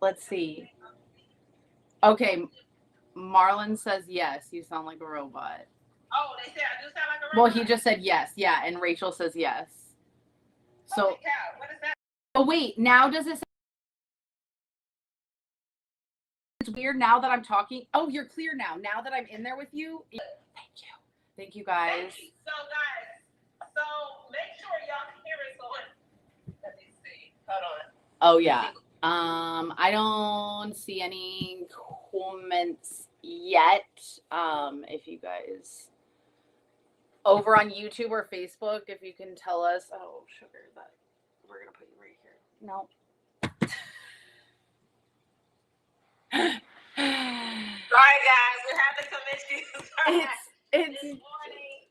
Let's see. Okay, Marlon says yes. You sound like a robot. Oh, they said I do sound like a robot? Well, he just said yes. Yeah, and Rachel says yes. So, holy cow, what is that? oh wait, now does it say it's weird now that I'm talking? Oh, you're clear now. Now that I'm in there with you. Thank you. Thank you guys. Thank you. So guys, so make sure y'all can hear us on. Let me see. Hold on. Oh yeah. I don't see any comments yet. If you guys over on YouTube or Facebook, if you can tell us, oh sugar, that we're gonna put you right here. No. Sorry guys, we're having some issues. It's this morning.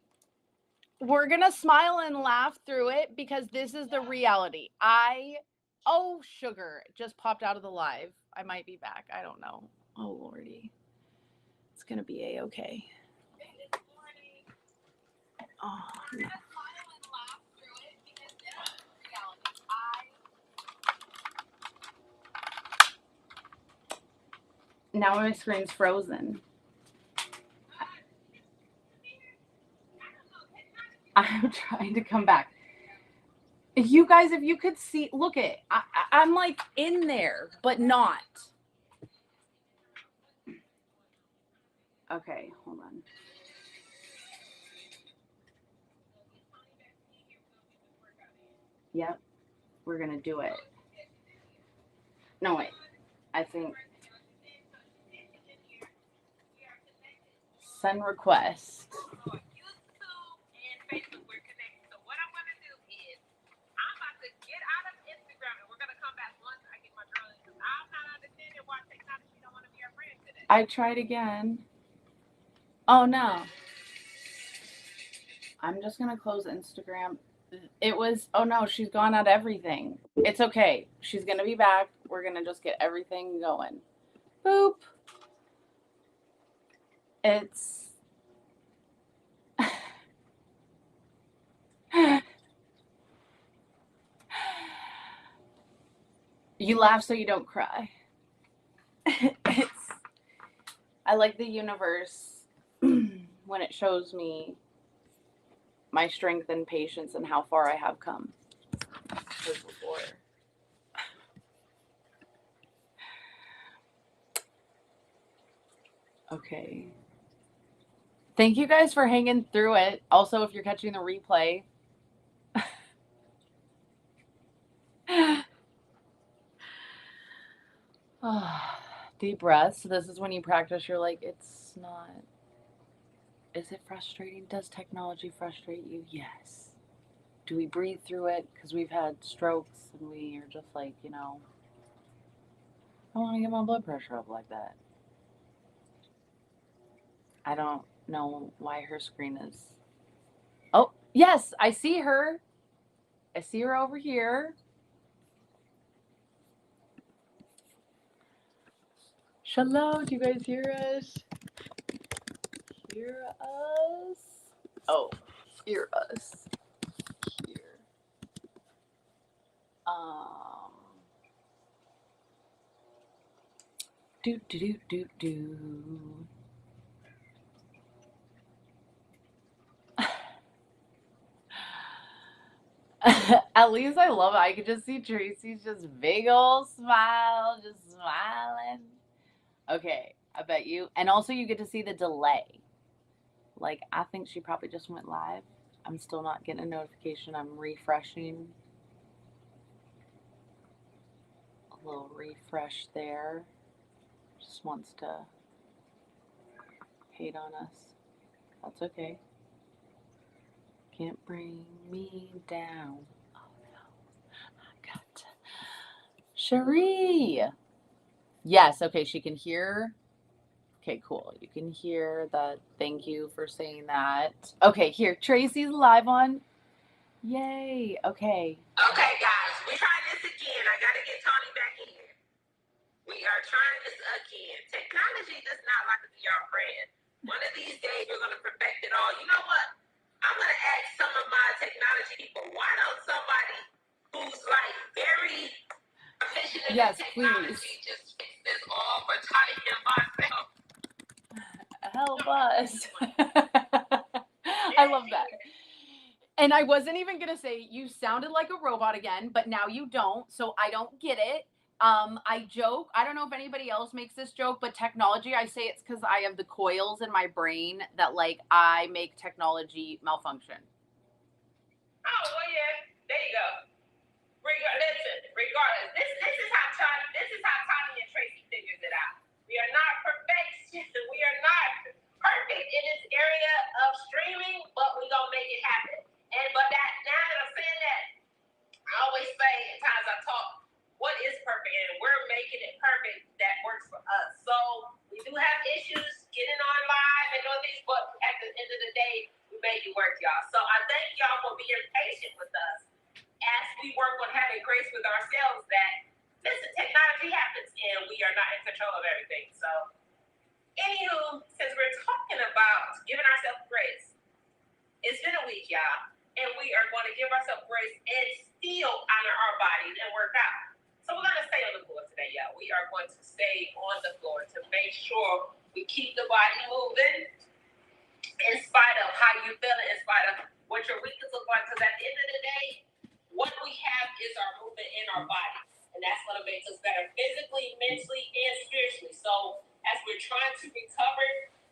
We're gonna smile and laugh through it because this is the reality. Oh sugar, just popped out of the live. I might be back. I don't know. Oh lordy. It's gonna be a-okay. Oh no. Now my screen's frozen. I'm trying to come back. You guys, if you could see, look it. I'm like in there, but not. Okay, hold on. Yep, we're gonna do it. No, wait. I think send request. I tried again. Oh no. I'm just gonna close Instagram. It was, oh no, she's gone at everything. It's okay. She's gonna be back. We're gonna just get everything going. Boop. It's you laugh so you don't cry. I like the universe when it shows me my strength and patience and how far I have come. Before. Okay. Thank you guys for hanging through it. Also, if you're catching the replay. Deep breaths. This is when you practice. You're like, it's not. Is it frustrating? Does technology frustrate you? Yes. Do we breathe through it? Because we've had strokes and we are just like, I don't want to get my blood pressure up like that. I don't know why her screen is. Oh, yes, I see her. I see her over here. Shalom, do you guys hear us? Hear us? Oh, hear us. Here. Do. At least I love it. I could just see Tracy's just big old smile, just smiling. Okay, I bet you. And also you get to see the delay. Like, I think she probably just went live. I'm still not getting a notification. I'm refreshing. A little refresh there. Just wants to hate on us. That's okay. Can't bring me down. Oh no. I got to. Cherie. Yes, okay, she can hear. Okay, cool. You can hear that. Thank you for saying that. Okay, here, Tracy's live on. Yay. Okay. Okay, guys, we're trying this again. I gotta get Tony back in here. We are trying this again. Technology does not like to be our friend. One of these days, we're gonna perfect it all. You know what? I'm gonna ask some of my technology people. Why don't somebody who's like very efficient in Yes, technology please. just bus. I love that. And I wasn't even gonna say you sounded like a robot again, but now you don't, so I don't get it. I joke. I don't know if anybody else makes this joke, but technology, I say it's because I have the coils in my brain that like I make technology malfunction. Oh well, yeah. There you go. Regardless, this is how Tommy and Tracy figures it out. We are not perfection. We are not perfect in this area of streaming, but we gonna make it happen. And but that now that I'm saying that, I always say at times I talk, what is perfect, and we're making it perfect that works for us. So we do have issues getting on live and doing things, but at the end of the day, we make it work, y'all. So I thank y'all for being patient with us as we work on having grace with ourselves that, listen, technology happens and we are not in control of everything. So, anywho, since we're talking about giving ourselves grace, it's been a week, y'all, and we are going to give ourselves grace and still honor our bodies and work out. So we're going to stay on the floor today, y'all. We are going to stay on the floor to make sure we keep the body moving in spite of how you feel, in spite of what your weakness looks like, because at the end of the day, what we have is our movement in our body, and that's what makes us better physically, mentally, and spiritually. So as we're trying to recover,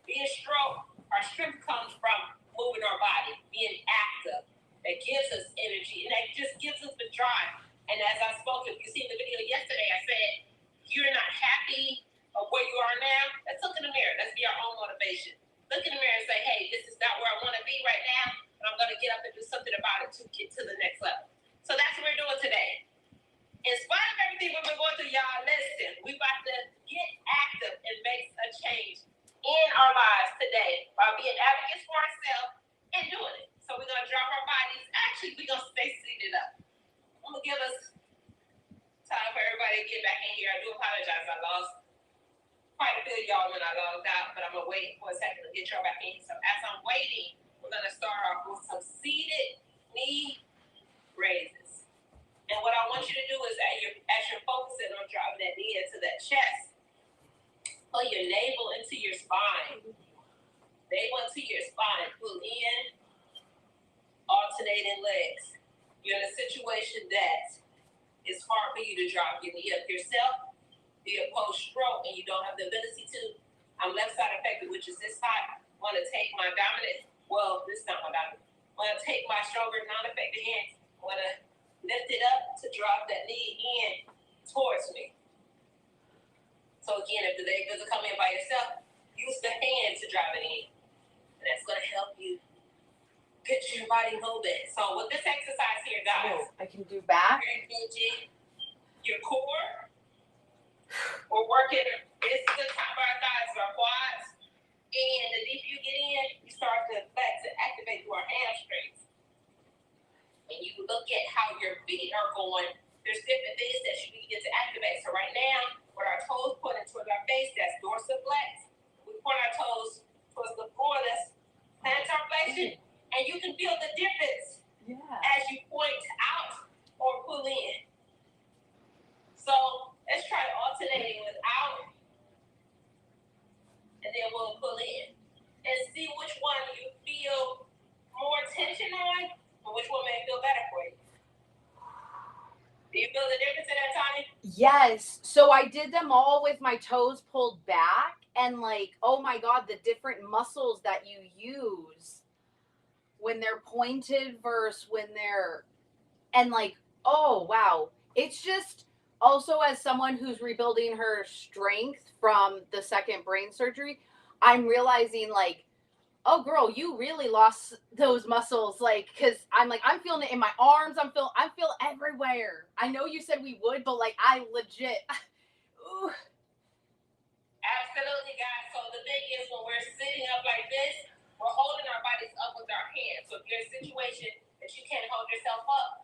being strong, our strength comes from moving our body, being active. That gives us energy, and that just gives us the drive. And as I spoke, if you see the video yesterday, I said, you're not happy of where you are now. Let's look in the mirror. Let's be our own motivation. Look in the mirror and say, hey, this is not where I want to be right now, but I'm going to get up and do something about it to get to the next level. So that's what we're doing today. In spite of everything we've been going through, y'all, listen, we're about to get active and make a change in our lives today by being advocates for ourselves and doing it. So we're going to drop our bodies. Actually, we're going to stay seated up. I'm going to give us time for everybody to get back in here. I do apologize. I lost quite a bit of y'all when I logged out, but I'm going to wait for a second to get y'all back in. So as I'm waiting, we're going to start off with some seated knee raises. And what I want you to do is as you're focusing on dropping that knee into that chest, pull your navel into your spine. Navel into your spine. Pull in, alternating legs. You're in a situation that it's hard for you to drop your knee up yourself, be a post-stroke, and you don't have the ability to. I'm left side affected, which is this side. I want to take my dominant, well, this is not my dominant. I want to take my stronger, non-affected hands. I want to lift it up to drop that knee in towards me. So again, if the leg doesn't come in by yourself, use the hand to drop it in. And that's going to help you get your body moving. So with this exercise here, guys, I can do back. you're engaging your core. We're working, this is the top of our thighs, our quads. And the deeper you get in, you start to flex and activate through our hamstrings. And you look at how your feet are going, there's different things that you need to get to activate. So right now, with our toes pointing towards our face, that's dorsiflex. We point our toes towards the floor, that's plantar flexion. And you can feel the difference as you point out or pull in. So let's try alternating with out, and then we'll pull in. And see which one you feel more tension on, and which one may feel better for you. Do you feel the difference in that, Tony? Yes. So I did them all with my toes pulled back, and like, oh my God, the different muscles that you use when they're pointed versus when they're, and like, oh wow. It's just also, as someone who's rebuilding her strength from the second brain surgery, I'm realizing like, oh girl, you really lost those muscles, like, because I'm feeling it in my arms. I'm feel everywhere. I know you said we would, but like I legit ooh. Absolutely, guys. So the thing is, when we're sitting up like this, we're holding our bodies up with our hands. So if you're in a situation that you can't hold yourself up,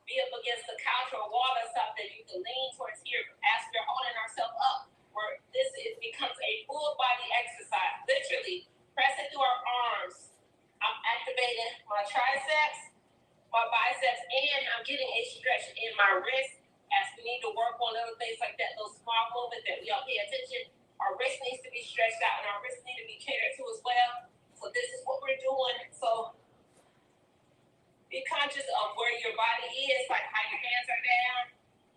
be up against the couch or a wall or something, you can lean towards here as we're holding ourselves up. Where this becomes a full body exercise. Literally pressing through our arms. I'm activating my triceps, my biceps, and I'm getting a stretch in my wrist as we need to work on little things like that, those small movements that we don't pay attention. Our wrist needs to be stretched out, and our wrists need to be catered to as well. So this is what we're doing. So be conscious of where your body is, like how your hands are down.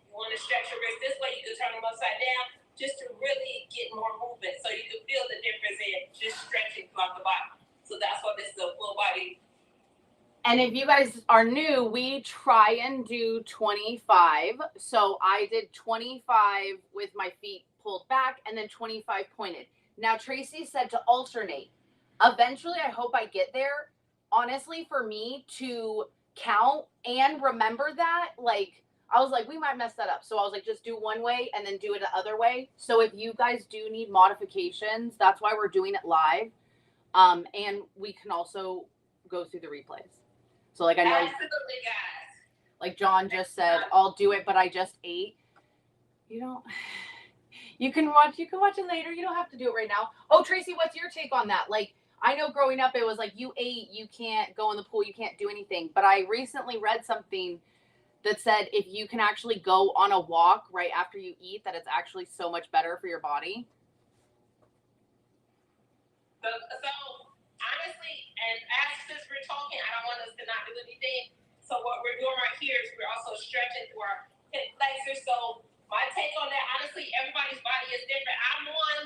You want to stretch your wrist this way, you can turn them upside down, just to really get more movement, so you can feel the difference in just stretching throughout the body. So that's why this is a full body. And if you guys are new, we try and do 25. So I did 25 with my feet pulled back and then 25 pointed. Now, Tracy said to alternate. Eventually, I hope I get there. Honestly, for me to count and remember that, like, I was like, we might mess that up. So I was like, just do one way and then do it the other way. So if you guys do need modifications, that's why we're doing it live. And we can also go through the replays. So like I know, absolutely, guys. like John just said, I'll do it, but I just ate. You don't. You can watch it later. You don't have to do it right now. Oh, Tracy, what's your take on that? Like, I know growing up it was like you ate, you can't go in the pool, you can't do anything. But I recently read something that said if you can actually go on a walk right after you eat, that it's actually so much better for your body. So honestly, and as since we're talking, I don't want us to not do anything. So what we're doing right here is we're also stretching through our hip flexors. So my take on that, honestly, everybody's body is different. I'm one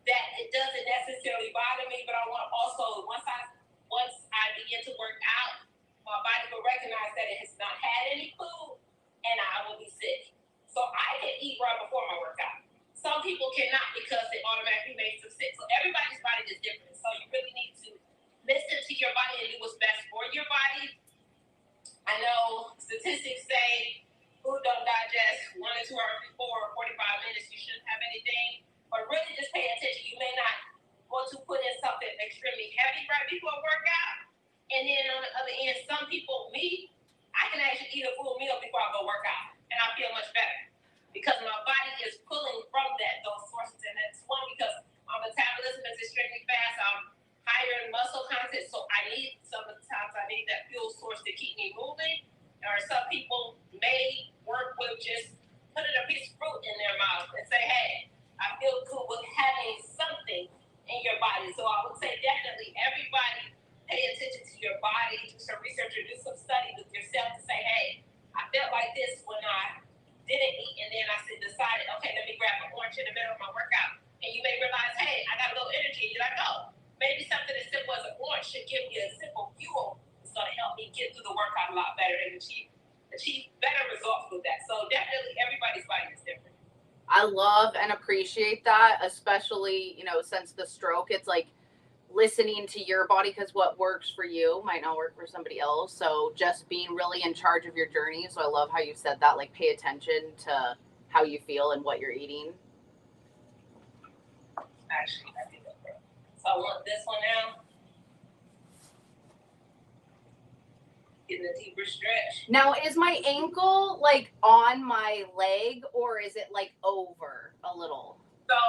that it doesn't necessarily bother me, but I want also once I begin to work out, my body will recognize that it has not had any food, and I will be sick. So I can eat right before my workout. Some people cannot because it automatically makes them sick. So everybody's body is different. So you really need to listen to your body and do what's best for your body. I know statistics say food don't digest 1 to 2 hours before 45 minutes. You shouldn't have anything. But really just pay attention. You may not want to put in something extremely heavy right before a workout. And then on the other end, some people, I can actually eat a full meal before I go work out. And I feel much better. Because my body is pulling from those sources. And that's one, because my metabolism is extremely fast. I'm higher in muscle content. So sometimes I need that fuel source to keep me moving. Or some people may work with just putting a piece of fruit in their mouth and say, hey, I feel good with having something in your body. So I would say definitely everybody pay attention to your body, do some research or do some study with yourself to say, hey, I felt like this when I didn't eat, and then I decided, okay, let me grab an orange in the middle of my workout. And you may realize, hey, I got a little energy. Did I go? Maybe something as simple as an orange should give me a simple fuel. It's going to help me get through the workout a lot better and achieve better results with that. So definitely everybody's body is different. I love and appreciate that, especially, since the stroke, it's like listening to your body, because what works for you might not work for somebody else. So just being really in charge of your journey. So I love how you said that, like pay attention to how you feel and what you're eating. Actually, I think that's right. So I want this one now. Getting a deeper stretch. Now, is my ankle like on my leg, or is it like over a little? So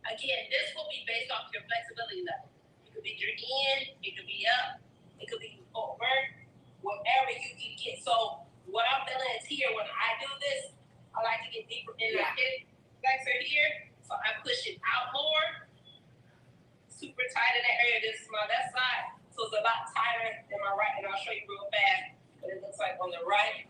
again, this will be based off your flexibility level. It could be your in, it could be up, it could be over, whatever you can get. So what I'm feeling is here when I do this, I like to get deeper in my hip flexor here. So I push it out more. Super tight in that area. This is my left side. So it's a lot tighter than my right, and I'll show you real fast what it looks like on the right.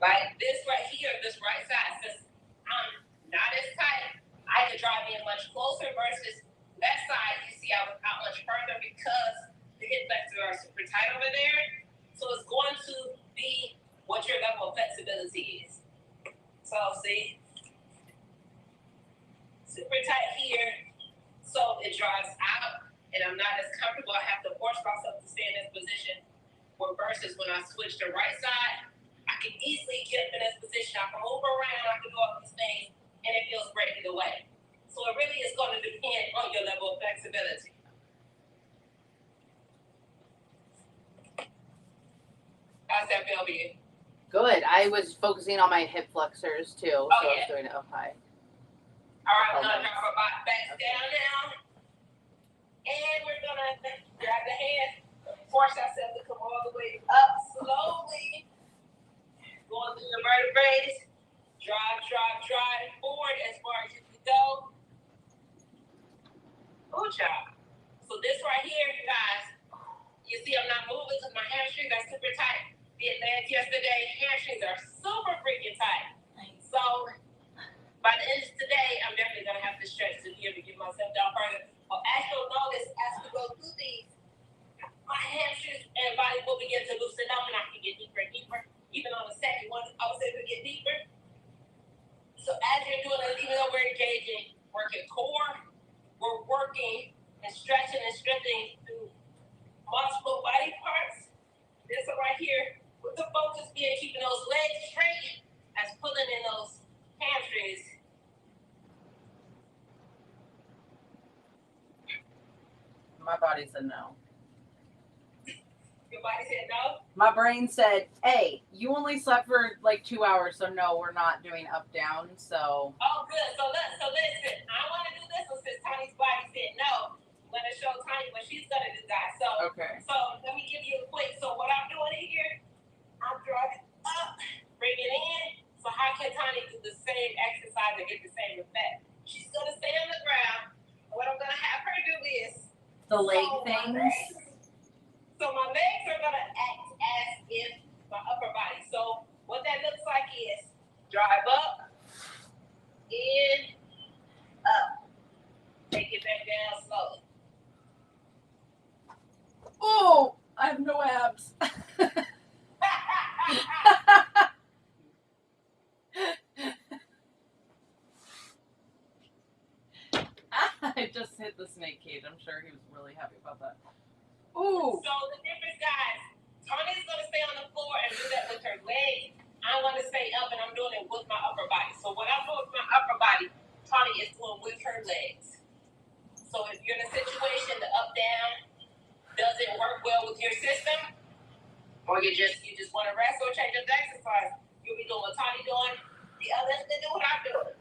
Like this right here, this right side, since I'm not as tight, I can drive in much closer versus left side. You see I was out much further because the hip flexors are super tight over there. So it's going to be what your level of flexibility is. So see, super tight here, so it drives out, and I'm not as comfortable. I have to force myself to stay in this position. Versus when I switch to right side, I can easily get up in this position. I can move around, I can do all these things, and it feels great either way. So it really is going to depend on your level of flexibility. How's that feel for you? Good. I was focusing on my hip flexors too. Oh, so yeah. I was doing it up high. All right, we're going to drop our back down now. And we're going to grab the hand, force ourselves to come all the way up slowly. going through the vertebrae. Drive forward as far as you can go. Good job. So this right here, you guys, you see I'm not moving because my hamstrings are super tight. The advance yesterday, hamstrings are super freaking tight. So by the end of today, I'm definitely going to have to stretch to be able to get myself down further. But as you'll notice, as we go through these, my hamstrings and body will begin to loosen up and I can get deeper and deeper. Even on the second one, I was able to get deeper. So as you're doing this, even though we're engaging, working core, we're working and stretching and strengthening through multiple body parts. This one right here, with the focus being keeping those legs straight as pulling in those hamstrings. My body said no. Your body said no? My brain said, hey, you only slept for like 2 hours, so no, we're not doing up down, so. Oh, good. So listen, I want to do this one since Tony's body said no. I'm going to show Tony what she's going to do, guys. So, okay. So let me give you a quick. So what I'm doing here, I'm driving up, bring it in. So how can Tony do the same exercise and get the same effect? She's going to stay on the ground. What I'm going to have her do is The leg things. So my legs are going to act as if my upper body. So what that looks like is drive up, in, up. Take it back down slowly. Oh, I have no abs. I just hit the snake cage. I'm sure he was really happy about that. Ooh. So the difference, guys, Tony's going to stay on the floor and do that with her legs. I'm going to stay up and I'm doing it with my upper body. So what I'm doing with my upper body, Tony is doing with her legs. So if you're in a situation, the up down doesn't work well with your system, or you just want to rest or change up the exercise, you'll be doing what Tony doing. The others can do what I'm doing.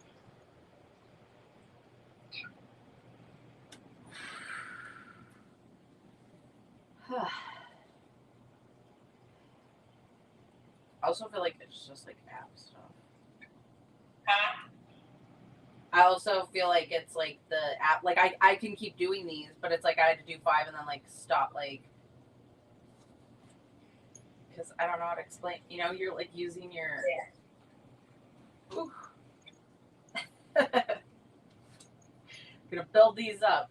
I also feel like it's just like ab stuff. Huh? I also feel like it's like the app, like I can keep doing these, but it's like I had to do 5 and then like stop, like, because I don't know how to explain, you know, you're like using your, yeah. Gonna build these up.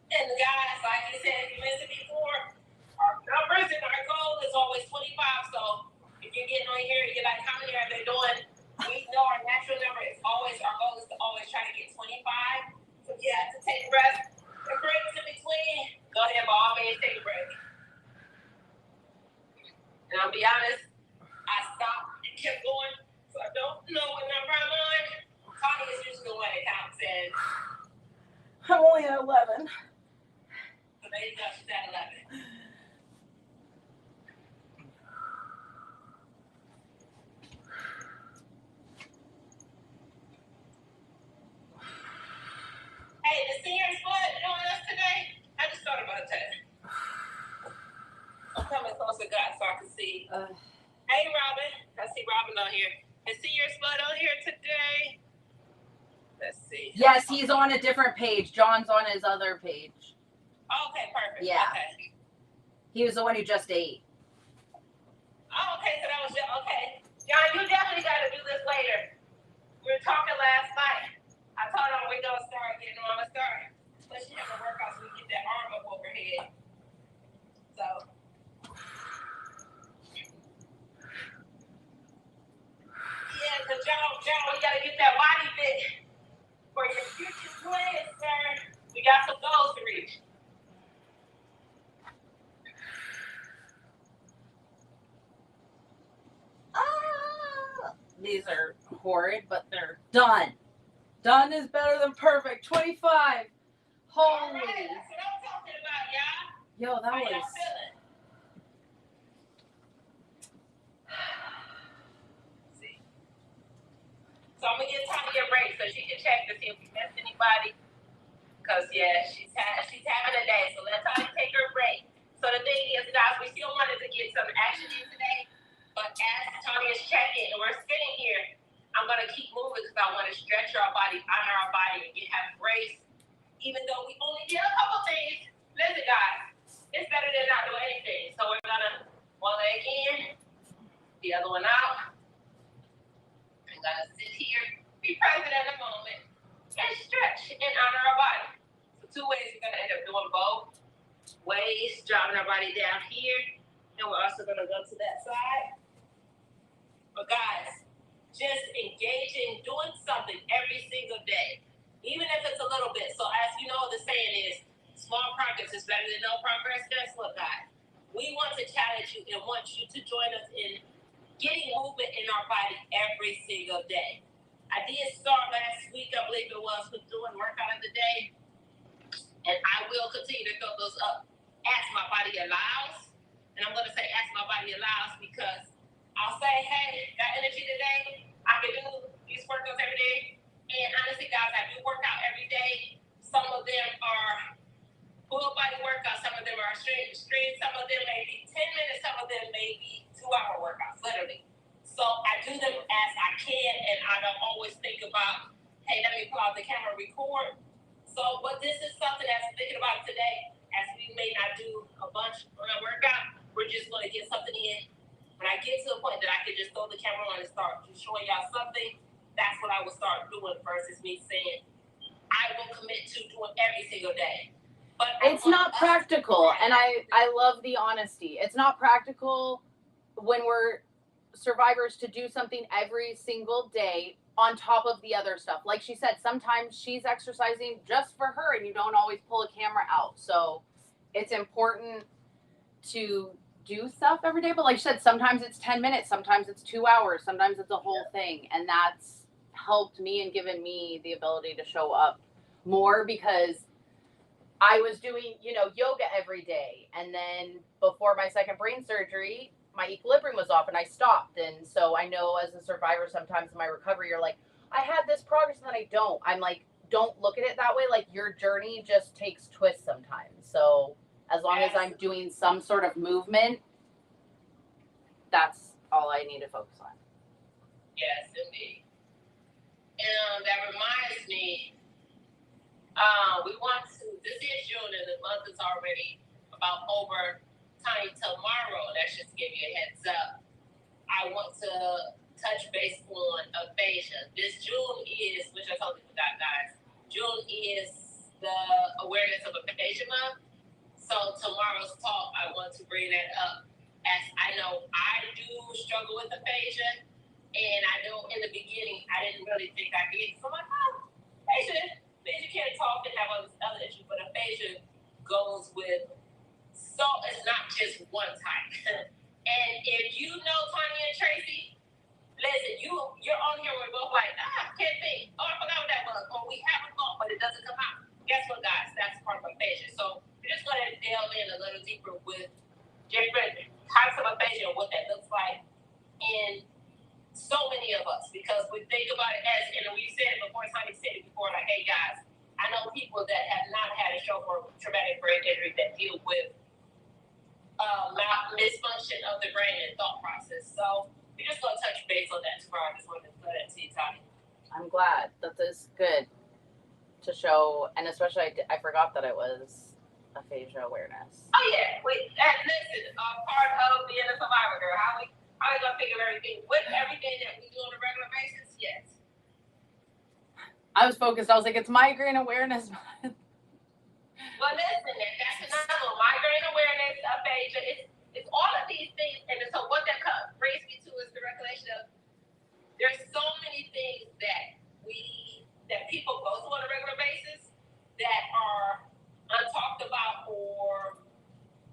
And the guys, like you said, if you missed it before, our numbers and our goal is always 25. So if you're getting on here and you're like, how many are they doing? We know our natural number is always, our goal is to always try to get 25. So you have to take a breath and breaks in between. Go ahead, by all means, take a break. And I'll be honest, I stopped and kept going. So I don't know what number I'm on. Tony is usually the one that counts in. I'm only at 11. So there you go, she's at 11. Hey, the seniors what join us today? I just thought about that. I'm coming closer, guys, so I can see. Hey, Robin. I see Robin on here. Is Senior Spud on here today? Let's see. Yes, he's on a different page. John's on his other page. Oh, okay, perfect. Yeah. Okay. He was the one who just ate. Oh, okay, so that was just, okay. John, you definitely got to do this later. We were talking last night. I told him we're going to start getting on the start. Especially having a workout so we get that arm up overhead. So. Yeah, because John, we got to get that body fit for your future plans, sir. We got some goals to reach. These are horrid, but they're done. Done is better than perfect. 25. Holy. All right, that's what I'm talking about, y'all. Yo, that How was. y'all feeling? See. So I'm gonna give Tony a break so she can check to see if we missed anybody. Cause yeah, she's having a day. So let Tony take her break. So the thing is, guys, we still wanted to get some action in today, but as Tony is checking and we're sitting here, I'm going to keep moving because I want to stretch our body, honor our body, and have grace. Even though we only did a couple things, listen, guys, it's better than not doing anything. So we're going to one leg in, the other one out. I'm going to sit here, be present in the moment, and stretch and honor our body. So 2 ways we're going to end up doing both ways, driving our body down here, and we're also going to go to that side. But guys, just engaging, doing something every single day, even if it's a little bit. So as you know, the saying is, small progress is better than no progress. Guess what, guys? We want to challenge you and want you to join us in getting movement in our body every single day. I did start last week, I believe it was, with doing workout of the day. And I will continue to throw those up as my body allows. And I'm going to say as my body allows because I'll say, hey, got energy today. I can do these workouts every day. And honestly, guys, I do work out every day. Some of them are full body workouts. Some of them are straight. Some of them may be 10 minutes. Some of them may be 2-hour workouts, literally. So I do them as I can. And I don't always think about, hey, let me pull out the camera and record. So, but this is something that's thinking about today. As we may not do a bunch on a workout, we're just going to get something in. When I get to a point that I can just throw the camera on and start showing y'all something, that's what I will start doing versus me saying, I will commit to doing every single day. But it's not practical. And I love the honesty. It's not practical when we're survivors to do something every single day on top of the other stuff. Like she said, sometimes she's exercising just for her and you don't always pull a camera out. So it's important to do stuff every day. But like she said, sometimes it's 10 minutes, sometimes it's 2 hours, sometimes it's a whole thing. And that's helped me and given me the ability to show up more because I was doing, yoga every day. And then before my second brain surgery, my equilibrium was off and I stopped. And so I know as a survivor, sometimes in my recovery, you're like, I had this progress and then I don't. I'm like, don't look at it that way. Like your journey just takes twists sometimes. So as long as I'm doing some sort of movement, that's all I need to focus on. Yes, indeed. And that reminds me, we want to, this is June and the month is already about over. Time tomorrow, let's just give you a heads up. I want to touch base on aphasia. This June is, which I totally forgot, guys. June is the awareness of aphasia month. So tomorrow's talk, I want to bring that up. As I know I do struggle with aphasia, and I know in the beginning I didn't really think I did. So I'm like, aphasia can't talk and have all this other issue, but aphasia goes with. So it's not just one type. And if you know Tanya and Tracy, listen, you're on here, we're both like, can't think. Oh, I forgot what that was. Or we have a thought, but it doesn't come out. Guess what, guys? That's part of aphasia. So we're just going to delve in a little deeper with different types of aphasia and what that looks like in so many of us. Because we think about it as, and we said it before, Tanya said it before, like, hey, guys, I know people that have not had a stroke or traumatic brain injury that deal with misfunction of the brain and thought process. So we're just going to touch base on that tomorrow. I just wanted to put that to you, Tony. I'm glad. That is good to show, and especially I forgot that it was aphasia awareness. Oh yeah, and listen, part of being a survivor, girl. How we gonna think of everything with everything that we do on a regular basis? Yes. I was focused. I was like, it's migraine awareness month. Well, listen, that's another one. Migraine awareness, aphasia. It's all of these things, and so what that brings me to is the recollection of there's so many things that people go through on a regular basis that are untalked about, or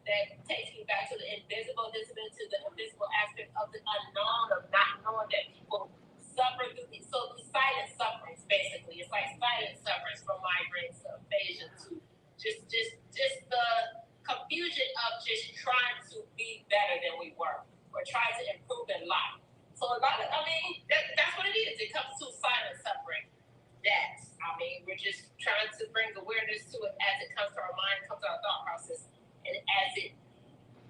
that takes me back to the invisible, to the invisible aspect of the unknown, of not knowing that people suffer through these. So the silent sufferings, basically, it's like silent sufferings from migraines to aphasia to just the confusion of just trying to be better than we were, or trying to improve in life. So a lot of, that's what it is. It comes to silent suffering. We're just trying to bring awareness to it as it comes to our mind, comes to our thought process, and as it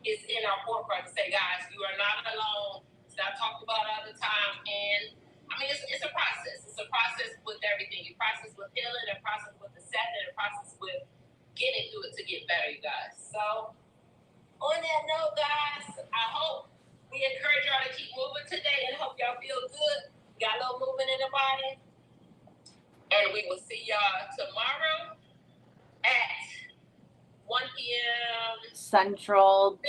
is in our forefront to say, guys, you are not alone. It's not antibodies. And we will see y'all tomorrow at 1 p.m. Central,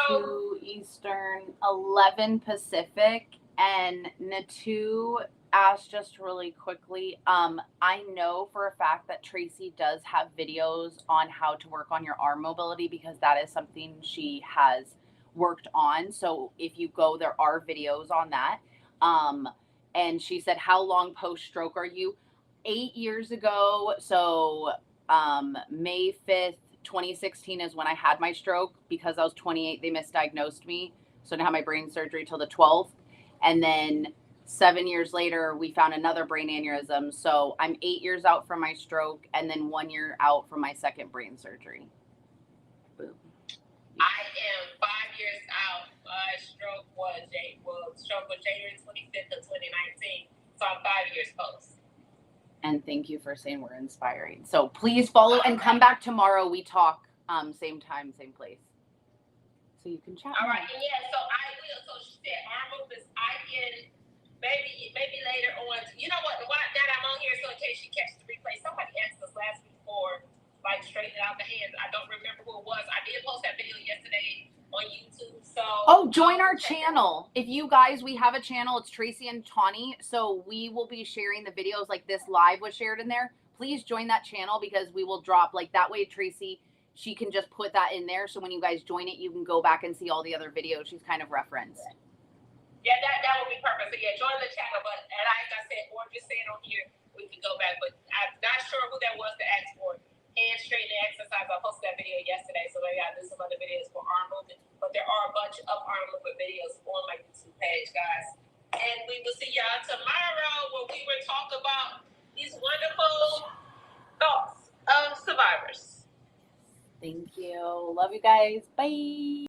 2 Eastern, 11 Pacific. And Natu asked just really quickly, I know for a fact that Tracy does have videos on how to work on your arm mobility because that is something she has worked on. So if you go, there are videos on that. And she said, how long post-stroke are you? 8 years ago. So May 5th, 2016 is when I had my stroke. Because I was 28, they misdiagnosed me. So I didn't have my brain surgery till the 12th. And then 7 years later, we found another brain aneurysm. So I'm 8 years out from my stroke and then 1 year out from my second brain surgery. Boom. I am 5 years out. My stroke was January 25th of 2019. So I'm 5 years post. And thank you for saying we're inspiring. So please follow and come back tomorrow. We talk same time, same place. So you can chat. All right, and yeah, so I will. So she said arm movements. I can maybe later on. You know what? That I'm on here, so in case she catches the replay, somebody asked us last week for like straightening out the hands. I don't remember who it was. I did post that video yesterday on YouTube. So join our channel. If you guys, we have a channel. It's Tracy and Tawny. So we will be sharing the videos like this live was shared in there. Please join that channel because we will drop like that way. Tracy, she can just put that in there. So when you guys join it, you can go back and see all the other videos she's kind of referenced. Yeah, that would be perfect. So yeah, join the channel. But like I said, or just say it on here, we can go back. But I'm not sure who that was to ask for hand straightening exercise. I posted that video yesterday, so maybe I'll do some other videos for arm movement. But there are a bunch of arm movement videos on my YouTube page, guys. And we will see y'all tomorrow where we will talk about these wonderful thoughts of survivors. Thank you. Love you guys. Bye.